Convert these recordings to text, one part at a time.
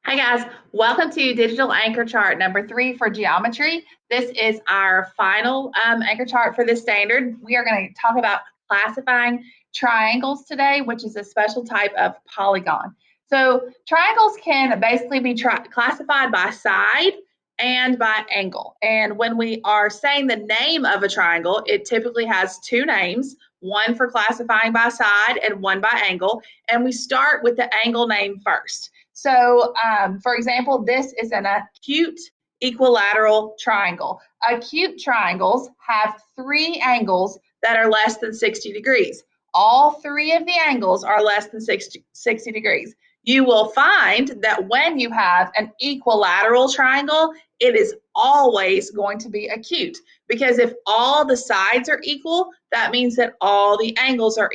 Hi guys, welcome to digital anchor chart number 3 for geometry. This is our final anchor chart for this standard. We are going to talk about classifying triangles today, which is a special type of polygon. So triangles can basically be classified by side and by angle. And when we are saying the name of a triangle, it typically has two names, one for classifying by side and one by angle. And we start with the angle name first. So, for example, this is an acute equilateral triangle. Acute triangles have three angles that are less than 60 degrees. All three of the angles are less than 60 degrees. You will find that when you have an equilateral triangle, it is always going to be acute because if all the sides are equal, that means that all the angles are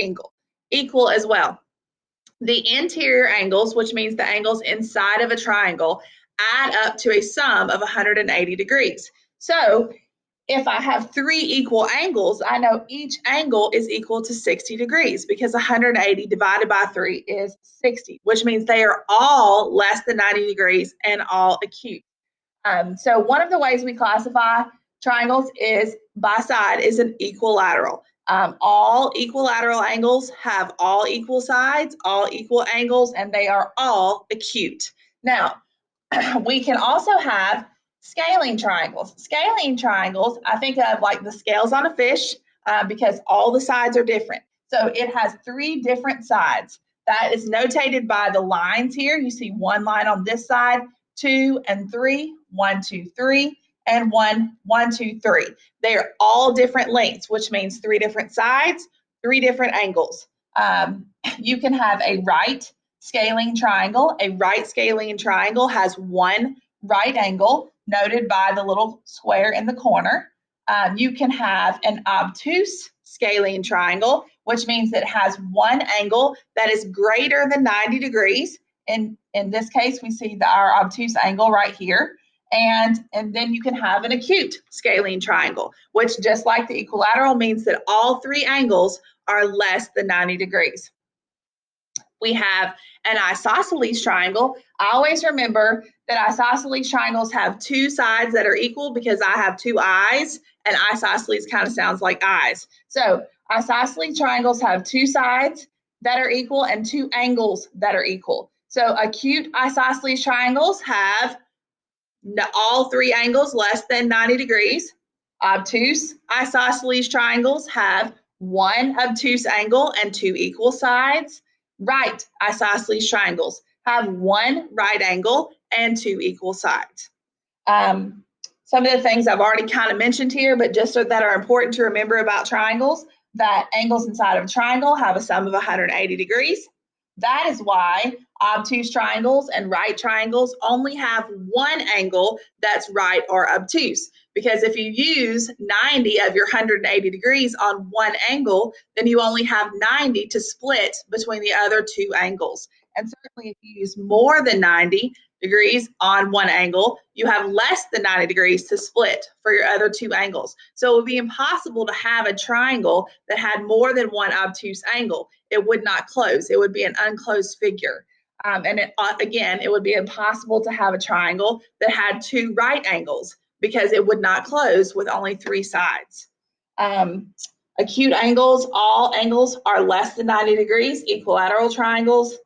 equal as well. The interior angles, which means the angles inside of a triangle, add up to a sum of 180 degrees. So if I have three equal angles, I know each angle is equal to 60 degrees because 180 divided by 3 is 60, which means they are all less than 90 degrees and all acute. So one of the ways we classify triangles is by side is an equilateral. All equilateral angles have all equal sides, all equal angles, and they are all acute. Now, we can also have scalene triangles. Scalene triangles, I think of like the scales on a fish because all the sides are different. So it has three different sides. That is notated by the lines here. You see one line on this side, 2 and 3, 1, 2, 3, and 1, 1, 2, 3. They are all different lengths, which means three different sides, three different angles. You can have a right scalene triangle. A right scalene triangle has one right angle noted by the little square in the corner. You can have an obtuse scalene triangle, which means it has one angle that is greater than 90 degrees. In this case, we see our obtuse angle right here. And then you can have an acute scalene triangle, which just like the equilateral means that all three angles are less than 90 degrees. We have an isosceles triangle. I always remember that isosceles triangles have two sides that are equal because I have two eyes, and isosceles kind of sounds like eyes. So isosceles triangles have two sides that are equal and two angles that are equal. So acute isosceles triangles have all three angles less than 90 degrees. Obtuse isosceles triangles have one obtuse angle and two equal sides. Right isosceles triangles have one right angle and two equal sides. Some of the things I've already kind of mentioned here, but just so that are important to remember about triangles, that angles inside of a triangle have a sum of 180 degrees. That is why obtuse triangles and right triangles only have one angle that's right or obtuse. Because if you use 90 of your 180 degrees on one angle, then you only have 90 to split between the other two angles. And certainly if you use more than 90 degrees on one angle, you have less than 90 degrees to split for your other two angles. So it would be impossible to have a triangle that had more than one obtuse angle. It would not close. It would be an unclosed figure. Again, it would be impossible to have a triangle that had two right angles because it would not close with only three sides. Acute angles, all angles are less than 90 degrees. Equilateral triangles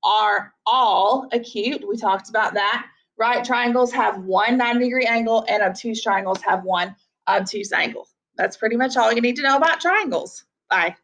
are all acute. We talked about that. Right triangles have one 90-degree angle and obtuse triangles have one obtuse angle. That's pretty much all you need to know about triangles. Bye.